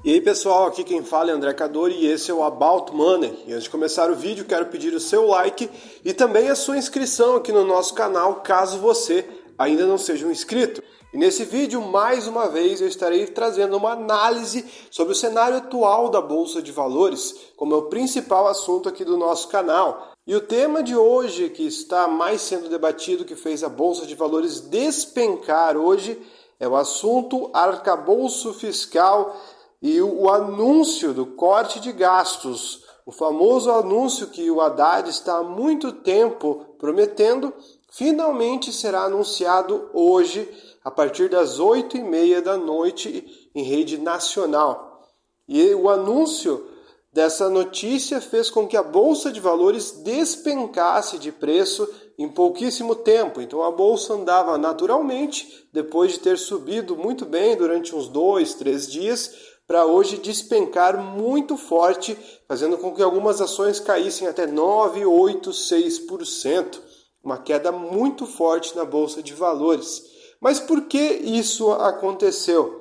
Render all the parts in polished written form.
E aí pessoal, aqui quem fala é André Cadori e esse é o About Money. E antes de começar o vídeo, quero pedir o seu like e também a sua inscrição aqui no nosso canal, caso você ainda não seja um inscrito. E nesse vídeo, mais uma vez, eu estarei trazendo uma análise sobre o cenário atual da Bolsa de Valores, como é o principal assunto aqui do nosso canal. E o tema de hoje, que está mais sendo debatido, que fez a Bolsa de Valores despencar hoje, é o assunto arcabouço fiscal e o anúncio do corte de gastos. O famoso anúncio que o Haddad está há muito tempo prometendo, finalmente será anunciado hoje, a partir das 8h30 da noite, em rede nacional. E o anúncio dessa notícia fez com que a Bolsa de Valores despencasse de preço em pouquíssimo tempo. Então a Bolsa andava naturalmente, depois de ter subido muito bem durante uns 2-3 dias, para hoje despencar muito forte, fazendo com que algumas ações caíssem até 9%, 8%, 6%. Uma queda muito forte na Bolsa de Valores. Mas por que isso aconteceu?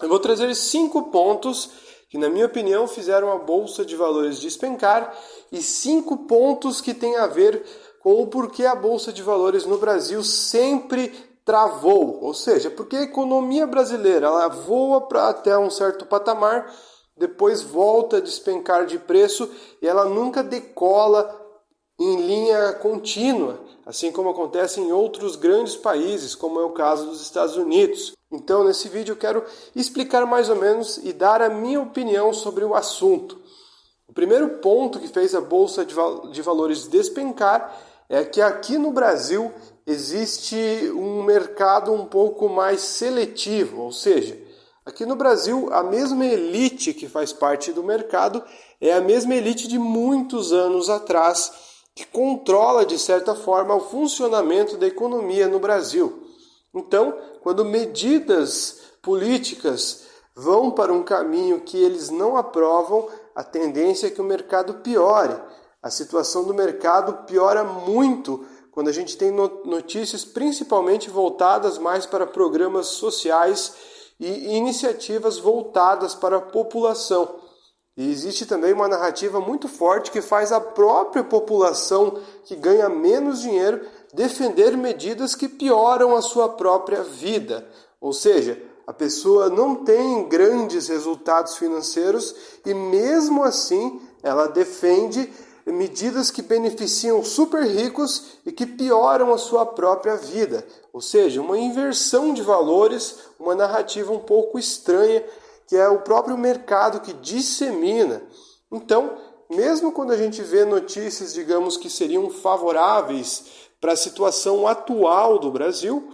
Eu vou trazer 5 pontos que, na minha opinião, fizeram a Bolsa de Valores despencar e 5 pontos que têm a ver com o porquê a Bolsa de Valores no Brasil sempre travou. Ou seja, porque a economia brasileira ela voa até um certo patamar, depois volta a despencar de preço e ela nunca decola em linha contínua, assim como acontece em outros grandes países, como é o caso dos Estados Unidos. Então, nesse vídeo eu quero explicar mais ou menos e dar a minha opinião sobre o assunto. O primeiro ponto que fez a Bolsa de Valores despencar é que aqui no Brasil existe um mercado um pouco mais seletivo, ou seja, aqui no Brasil a mesma elite que faz parte do mercado é a mesma elite de muitos anos atrás, que controla de certa forma o funcionamento da economia no Brasil. Então, quando medidas políticas vão para um caminho que eles não aprovam, a tendência é que o mercado piore. A situação do mercado piora muito quando a gente tem notícias principalmente voltadas mais para programas sociais e iniciativas voltadas para a população. E existe também uma narrativa muito forte que faz a própria população que ganha menos dinheiro defender medidas que pioram a sua própria vida. Ou seja, a pessoa não tem grandes resultados financeiros e mesmo assim ela defende medidas que beneficiam super ricos e que pioram a sua própria vida. Ou seja, uma inversão de valores, uma narrativa um pouco estranha, que é o próprio mercado que dissemina. Então, mesmo quando a gente vê notícias, digamos, que seriam favoráveis para a situação atual do Brasil,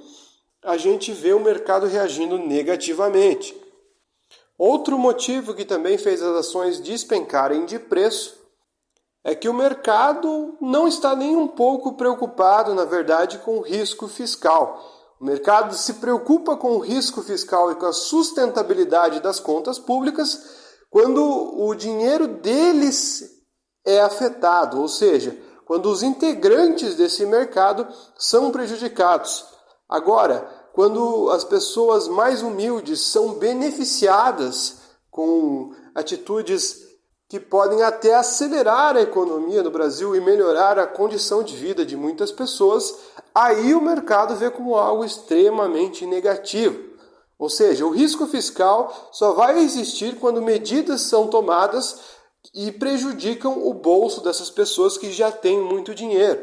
a gente vê o mercado reagindo negativamente. Outro motivo que também fez as ações despencarem de preço é que o mercado não está nem um pouco preocupado, na verdade, com o risco fiscal. O mercado se preocupa com o risco fiscal e com a sustentabilidade das contas públicas quando o dinheiro deles é afetado, ou seja, quando os integrantes desse mercado são prejudicados. Agora, quando as pessoas mais humildes são beneficiadas com atitudes que podem até acelerar a economia no Brasil e melhorar a condição de vida de muitas pessoas, aí o mercado vê como algo extremamente negativo. Ou seja, o risco fiscal só vai existir quando medidas são tomadas e prejudicam o bolso dessas pessoas que já têm muito dinheiro.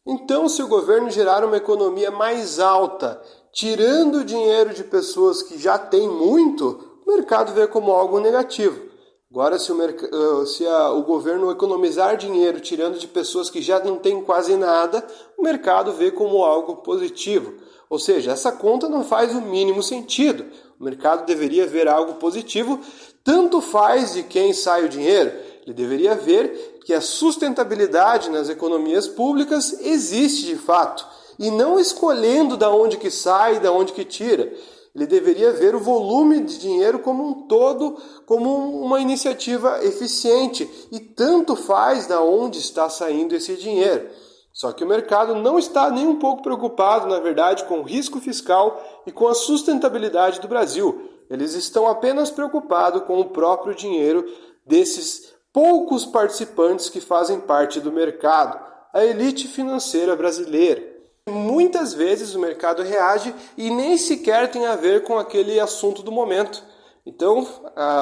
Então, se o governo gerar uma economia mais alta, tirando dinheiro de pessoas que já têm muito, o mercado vê como algo negativo. Agora, se o governo economizar dinheiro tirando de pessoas que já não têm quase nada, o mercado vê como algo positivo. Ou seja, essa conta não faz o mínimo sentido. O mercado deveria ver algo positivo, tanto faz de quem sai o dinheiro. Ele deveria ver que a sustentabilidade nas economias públicas existe de fato, e não escolhendo de onde que sai e de onde que tira. Ele deveria ver o volume de dinheiro como um todo, como uma iniciativa eficiente, e tanto faz de onde está saindo esse dinheiro. Só que o mercado não está nem um pouco preocupado, na verdade, com o risco fiscal e com a sustentabilidade do Brasil. Eles estão apenas preocupados com o próprio dinheiro desses poucos participantes que fazem parte do mercado, a elite financeira brasileira. Muitas vezes o mercado reage e nem sequer tem a ver com aquele assunto do momento. Então,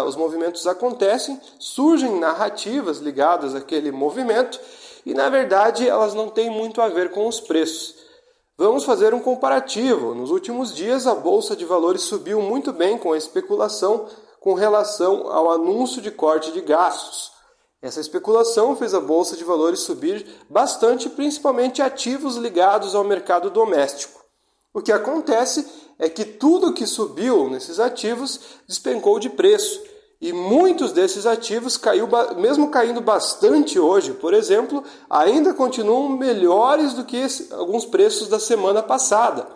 os movimentos acontecem, surgem narrativas ligadas àquele movimento e, na verdade, elas não têm muito a ver com os preços. Vamos fazer um comparativo. Nos últimos dias, a Bolsa de Valores subiu muito bem com a especulação com relação ao anúncio de corte de gastos. Essa especulação fez a Bolsa de Valores subir bastante, principalmente ativos ligados ao mercado doméstico. O que acontece é que tudo que subiu nesses ativos despencou de preço. E muitos desses ativos, mesmo caindo bastante hoje, por exemplo, ainda continuam melhores do que alguns preços da semana passada.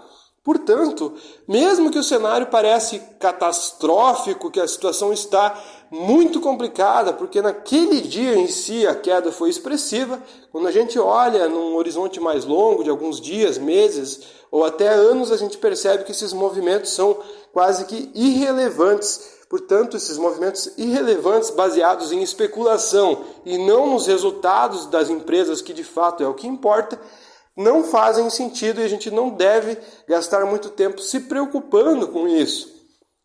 Portanto, mesmo que o cenário pareça catastrófico, que a situação está muito complicada, porque naquele dia em si a queda foi expressiva, quando a gente olha num horizonte mais longo, de alguns dias, meses ou até anos, a gente percebe que esses movimentos são quase que irrelevantes. Portanto, esses movimentos irrelevantes baseados em especulação e não nos resultados das empresas, que de fato é o que importa, não fazem sentido e a gente não deve gastar muito tempo se preocupando com isso.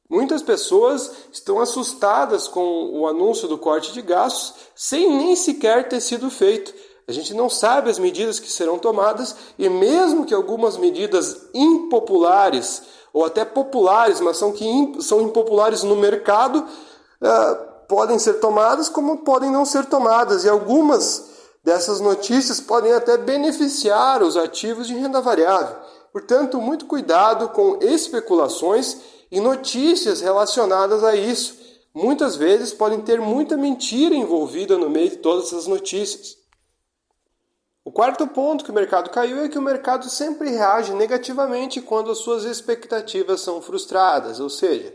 Muitas pessoas estão assustadas com o anúncio do corte de gastos sem nem sequer ter sido feito. A gente não sabe as medidas que serão tomadas e mesmo que algumas medidas impopulares ou até populares, mas são impopulares no mercado, podem ser tomadas como podem não ser tomadas. E algumas dessas notícias podem até beneficiar os ativos de renda variável. Portanto, muito cuidado com especulações e notícias relacionadas a isso. Muitas vezes podem ter muita mentira envolvida no meio de todas essas notícias. O quarto ponto que o mercado caiu é que o mercado sempre reage negativamente quando as suas expectativas são frustradas, ou seja,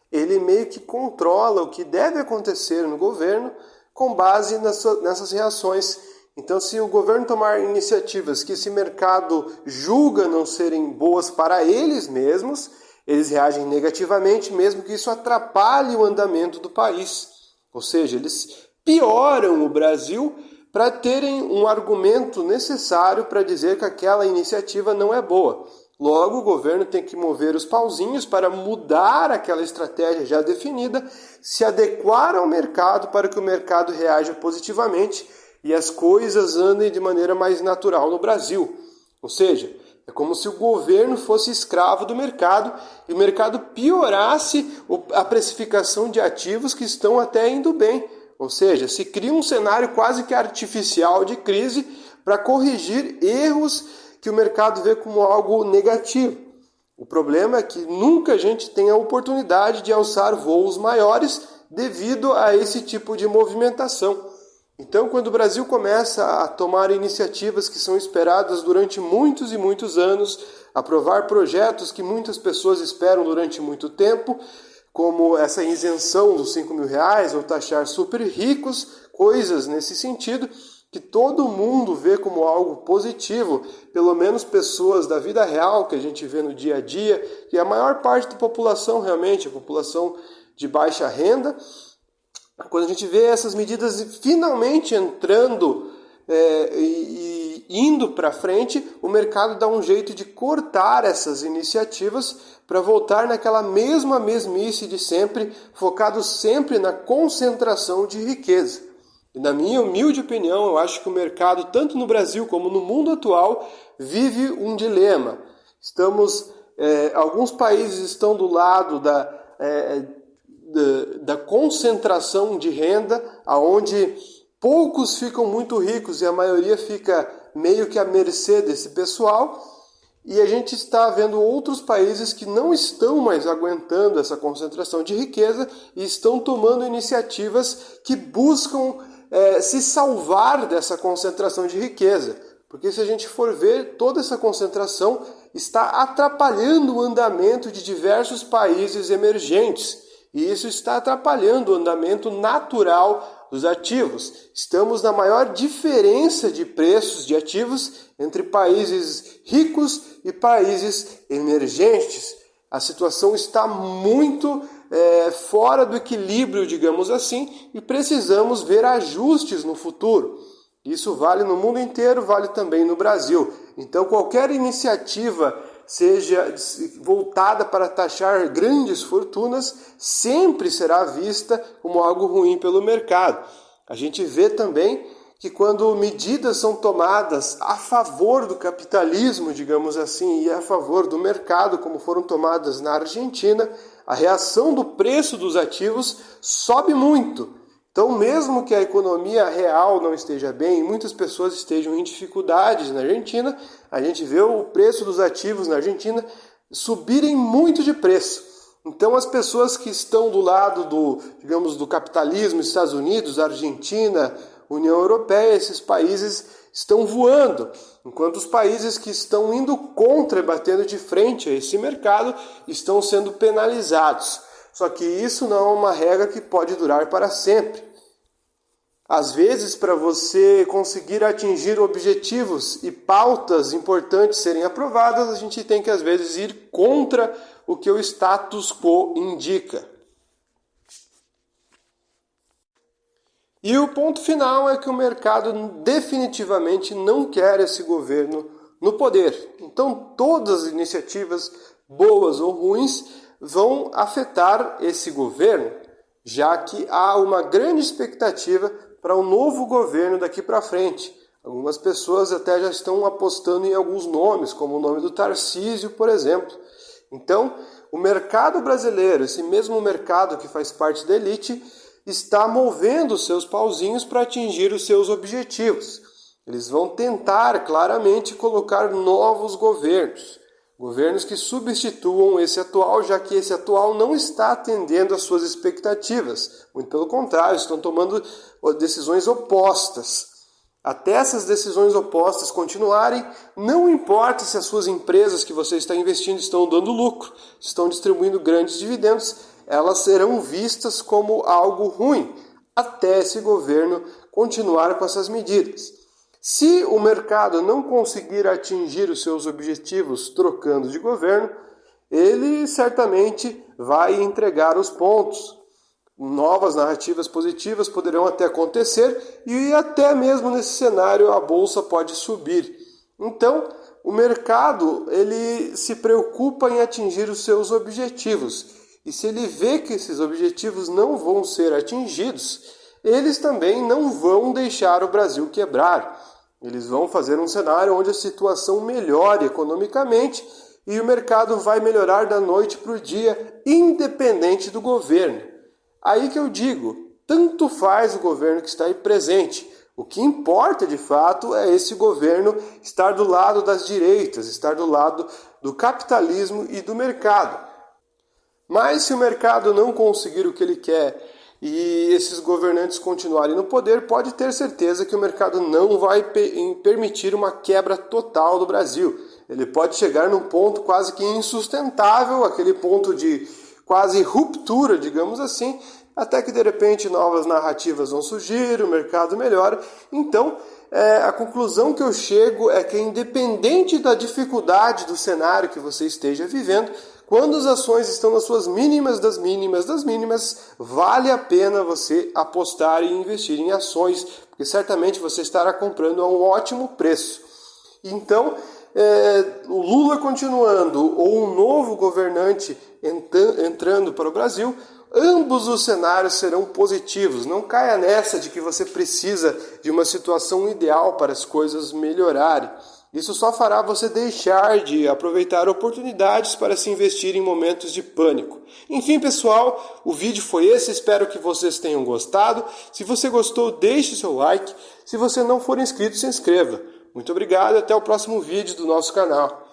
ele meio que controla o que deve acontecer no governo com base nessas reações. Então, se o governo tomar iniciativas que esse mercado julga não serem boas para eles mesmos, eles reagem negativamente, mesmo que isso atrapalhe o andamento do país. Ou seja, eles pioram o Brasil para terem um argumento necessário para dizer que aquela iniciativa não é boa. Logo, o governo tem que mover os pauzinhos para mudar aquela estratégia já definida, se adequar ao mercado para que o mercado reaja positivamente e as coisas andem de maneira mais natural no Brasil. Ou seja, é como se o governo fosse escravo do mercado e o mercado piorasse a precificação de ativos que estão até indo bem. Ou seja, se cria um cenário quase que artificial de crise para corrigir erros que o mercado vê como algo negativo. O problema é que nunca a gente tem a oportunidade de alçar voos maiores devido a esse tipo de movimentação. Então, quando o Brasil começa a tomar iniciativas que são esperadas durante muitos e muitos anos, aprovar projetos que muitas pessoas esperam durante muito tempo, como essa isenção dos R$5.000 ou taxar super ricos, coisas nesse sentido, que todo mundo vê como algo positivo, pelo menos pessoas da vida real que a gente vê no dia a dia, que a maior parte da população realmente, a população de baixa renda, quando a gente vê essas medidas finalmente entrando e indo para frente, o mercado dá um jeito de cortar essas iniciativas para voltar naquela mesma mesmice de sempre, focado sempre na concentração de riqueza. E na minha humilde opinião, eu acho que o mercado, tanto no Brasil como no mundo atual, vive um dilema. Alguns países estão do lado da concentração de renda, onde poucos ficam muito ricos e a maioria fica meio que à mercê desse pessoal. E a gente está vendo outros países que não estão mais aguentando essa concentração de riqueza e estão tomando iniciativas que buscam se salvar dessa concentração de riqueza. Porque se a gente for ver, toda essa concentração está atrapalhando o andamento de diversos países emergentes. E isso está atrapalhando o andamento natural dos ativos. Estamos na maior diferença de preços de ativos entre países ricos e países emergentes. A situação está muito fora do equilíbrio, digamos assim, e precisamos ver ajustes no futuro. Isso vale no mundo inteiro, vale também no Brasil. Então, qualquer iniciativa, seja voltada para taxar grandes fortunas, sempre será vista como algo ruim pelo mercado. A gente vê também que quando medidas são tomadas a favor do capitalismo, digamos assim, e a favor do mercado, como foram tomadas na Argentina, a reação do preço dos ativos sobe muito. Então, mesmo que a economia real não esteja bem, muitas pessoas estejam em dificuldades na Argentina, a gente vê o preço dos ativos na Argentina subirem muito de preço. Então, as pessoas que estão do lado do capitalismo, Estados Unidos, Argentina, União Europeia, esses países estão voando, enquanto os países que estão indo contra e batendo de frente a esse mercado estão sendo penalizados. Só que isso não é uma regra que pode durar para sempre. Às vezes, para você conseguir atingir objetivos e pautas importantes serem aprovadas, a gente tem que, às vezes, ir contra o que o status quo indica. E o ponto final é que o mercado definitivamente não quer esse governo no poder. Então, todas as iniciativas, boas ou ruins, vão afetar esse governo, já que há uma grande expectativa para um novo governo daqui para frente. Algumas pessoas até já estão apostando em alguns nomes, como o nome do Tarcísio, por exemplo. Então, o mercado brasileiro, esse mesmo mercado que faz parte da elite, está movendo os seus pauzinhos para atingir os seus objetivos. Eles vão tentar claramente colocar novos governos. Governos que substituam esse atual, já que esse atual não está atendendo às suas expectativas. Muito pelo contrário, estão tomando decisões opostas. Até essas decisões opostas continuarem, não importa se as suas empresas que você está investindo estão dando lucro, estão distribuindo grandes dividendos, elas serão vistas como algo ruim, até esse governo continuar com essas medidas. Se o mercado não conseguir atingir os seus objetivos trocando de governo, ele certamente vai entregar os pontos. Novas narrativas positivas poderão até acontecer e até mesmo nesse cenário a bolsa pode subir. Então, o mercado ele se preocupa em atingir os seus objetivos. E se ele vê que esses objetivos não vão ser atingidos, eles também não vão deixar o Brasil quebrar. Eles vão fazer um cenário onde a situação melhore economicamente e o mercado vai melhorar da noite para o dia, independente do governo. Aí que eu digo, tanto faz o governo que está aí presente. O que importa, de fato, é esse governo estar do lado das direitas, estar do lado do capitalismo e do mercado. Mas se o mercado não conseguir o que ele quer e esses governantes continuarem no poder, pode ter certeza que o mercado não vai permitir uma quebra total do Brasil. Ele pode chegar num ponto quase que insustentável, aquele ponto de quase ruptura, digamos assim, até que de repente novas narrativas vão surgir, o mercado melhora. Então, a conclusão que eu chego é que, independente da dificuldade do cenário que você esteja vivendo, quando as ações estão nas suas mínimas das mínimas das mínimas, vale a pena você apostar e investir em ações, porque certamente você estará comprando a um ótimo preço. Então, o Lula continuando ou um novo governante entrando para o Brasil, ambos os cenários serão positivos. Não caia nessa de que você precisa de uma situação ideal para as coisas melhorarem. Isso só fará você deixar de aproveitar oportunidades para se investir em momentos de pânico. Enfim, pessoal, o vídeo foi esse. Espero que vocês tenham gostado. Se você gostou, deixe seu like. Se você não for inscrito, se inscreva. Muito obrigado e até o próximo vídeo do nosso canal.